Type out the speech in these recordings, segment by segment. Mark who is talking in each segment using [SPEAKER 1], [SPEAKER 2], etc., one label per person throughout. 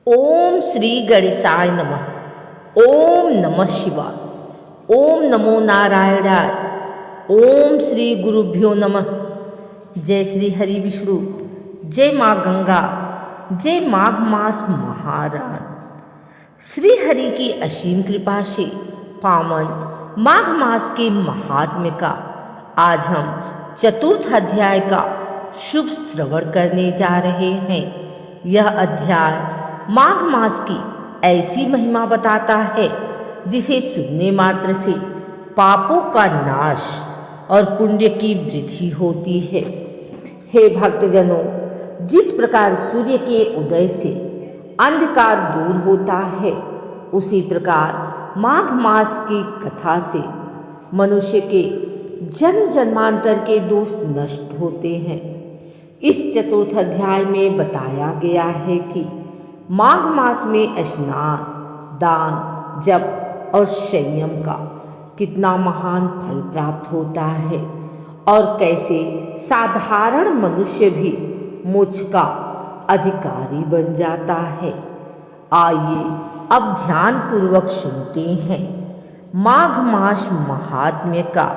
[SPEAKER 1] ओम श्री गणेशाय नमः। ओम नमः शिवाय। ओम नमो नारायणाय। ओम श्री गुरुभ्यो नमः। जय श्री हरि विष्णु। जय माँ गंगा। जय माघ मास महाराज। श्री हरि की असीम कृपा से पावन माघ मास के महात्म्य का आज हम चतुर्थ अध्याय का शुभ श्रवण करने जा रहे हैं। यह अध्याय माघ मास की ऐसी महिमा बताता है जिसे सुनने मात्र से पापों का नाश और पुण्य की वृद्धि होती है। हे भक्तजनों, जिस प्रकार सूर्य के उदय से अंधकार दूर होता है, उसी प्रकार माघ मास की कथा से मनुष्य के जन्म जन्मांतर के दोष नष्ट होते हैं। इस चतुर्थ अध्याय में बताया गया है कि माघ मास में स्नान, दान, जप और संयम का कितना महान फल प्राप्त होता है और कैसे साधारण मनुष्य भी मोक्ष का अधिकारी बन जाता है। आइए अब ध्यान पूर्वक सुनते हैं माघ मास महात्म्य का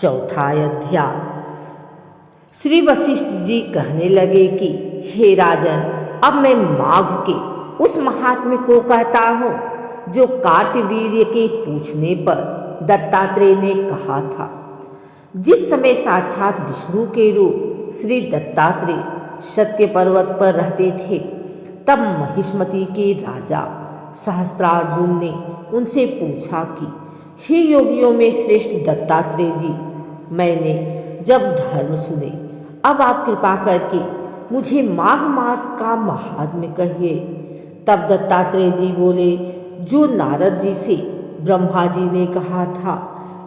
[SPEAKER 1] चौथा अध्याय। श्री वशिष्ठ जी कहने लगे कि हे राजन, अब मैं माघ के उस महात्म्य को कहता हूँ जो कार्तवीर्य के पूछने पर दत्तात्रेय ने कहा था। जिस समय साक्षात विष्णु के रूप श्री दत्तात्रेय सत्य पर्वत पर रहते थे, तब महिष्मति के राजा सहस्त्रार्जुन ने उनसे पूछा कि हे योगियों में श्रेष्ठ दत्तात्रेय जी, मैंने जब धर्म सुने, अब आप कृपा करके मुझे माघ मास का महात्म्य कहिए। तब दत्तात्रेय जी बोले, जो नारद जी से ब्रह्मा जी ने कहा था,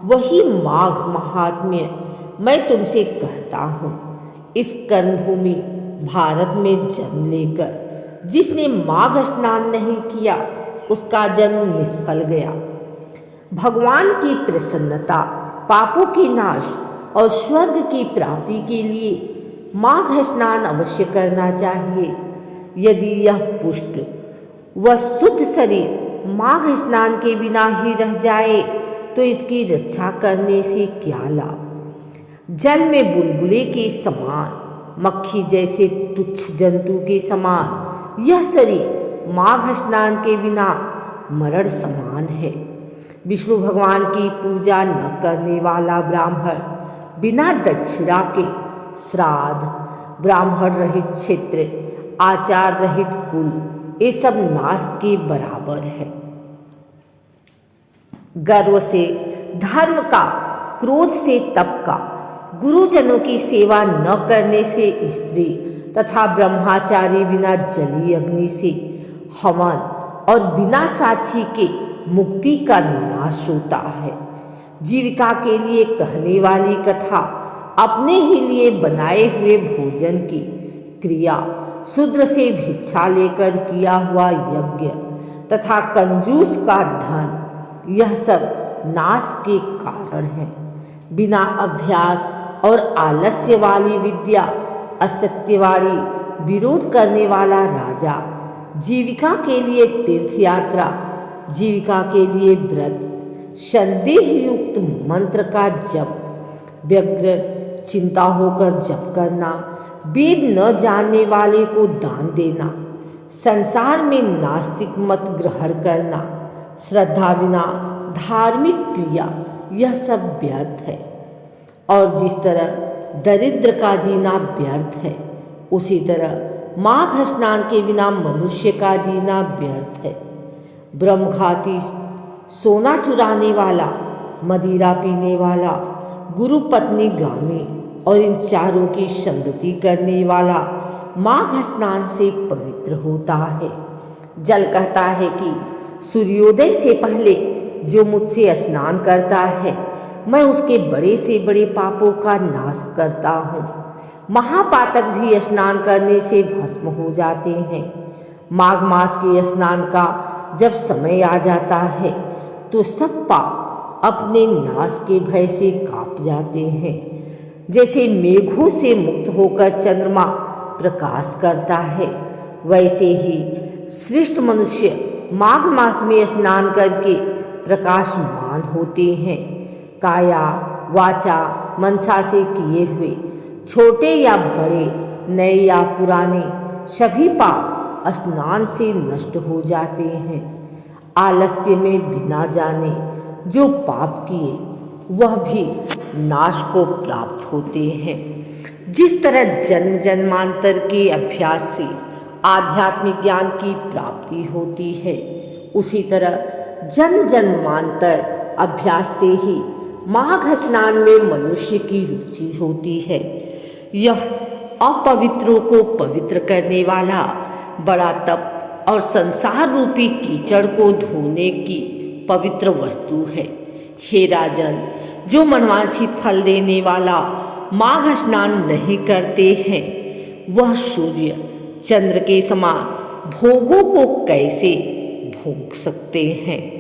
[SPEAKER 1] वही माघ महात्म्य मैं तुमसे कहता हूँ। इस कर्मभूमि भारत में जन्म लेकर जिसने माघ स्नान नहीं किया, उसका जन्म निष्फल गया। भगवान की प्रसन्नता, पापों के नाश और स्वर्ग की प्राप्ति के लिए माघ स्नान अवश्य करना चाहिए। यदि यह पुष्ट व शुद्ध शरीर माघ स्नान के बिना ही रह जाए तो इसकी रक्षा करने से क्या लाभ। जल में बुलबुले के समान, मक्खी जैसे तुच्छ जंतु के समान यह शरीर माघ स्नान के बिना मरण समान है। विष्णु भगवान की पूजा न करने वाला ब्राह्मण बिना दक्षिणा के श्राद्ध, ब्राह्मण रहित क्षेत्र, आचार रहित कुल, ये सब नाश के बराबर है। गर्व से धर्म का, क्रोध से तप का, गुरुजनों की सेवा न करने से स्त्री तथा ब्रह्मचारी बिना जली अग्नि से हवन और बिना साक्षी के मुक्ति का नाश होता है। जीविका के लिए कहने वाली कथा, अपने ही लिए बनाए हुए भोजन की क्रिया, शूद्र से भिक्षा लेकर किया हुआ यज्ञ तथा कंजूस का धन, यह सब नाश के कारण है। बिना अभ्यास और आलस्य वाली विद्या, असत्य वाली विरोध करने वाला राजा, जीविका के लिए तीर्थ यात्रा, जीविका के लिए व्रत, संदेह युक्त मंत्र का जप, व्यग्र चिंता होकर जप करना, वेद न जानने वाले को दान देना, संसार में नास्तिक मत ग्रहण करना, श्रद्धा बिना धार्मिक क्रिया, यह सब व्यर्थ है। और जिस तरह दरिद्र का जीना व्यर्थ है, उसी तरह माघ स्नान के बिना मनुष्य का जीना व्यर्थ है। ब्रह्मघाती, सोना चुराने वाला, मदिरा पीने वाला, गुरु पत्नी गामी और इन चारों की संगति करने वाला माघ स्नान से पवित्र होता है। जल कहता है कि सूर्योदय से पहले जो मुझसे स्नान करता है, मैं उसके बड़े से बड़े पापों का नाश करता हूँ। महापातक भी स्नान करने से भस्म हो जाते हैं। माघ मास के स्नान का जब समय आ जाता है तो सब पाप अपने नाश के भय से कांप जाते हैं। जैसे मेघों से मुक्त होकर चंद्रमा प्रकाश करता है, वैसे ही श्रेष्ठ मनुष्य माघ मास में स्नान करके प्रकाशमान होते हैं। काया वाचा मनसा से किए हुए छोटे या बड़े, नए या पुराने सभी पाप स्नान से नष्ट हो जाते हैं। आलस्य में बिना जाने जो पाप किए वह भी नाश को प्राप्त होते हैं। जिस तरह जन्म जन्मांतर के अभ्यास से आध्यात्मिक ज्ञान की प्राप्ति होती है, उसी तरह जन्म जन्मांतर अभ्यास से ही माघ स्नान में मनुष्य की रुचि होती है। यह अपवित्रों को पवित्र करने वाला बड़ा तप और संसार रूपी कीचड़ को धोने की पवित्र वस्तु है। हे राजन, जो मनवांछित फल देने वाला माघ स्नान नहीं करते हैं, वह सूर्य चंद्र के समान भोगों को कैसे भोग सकते हैं।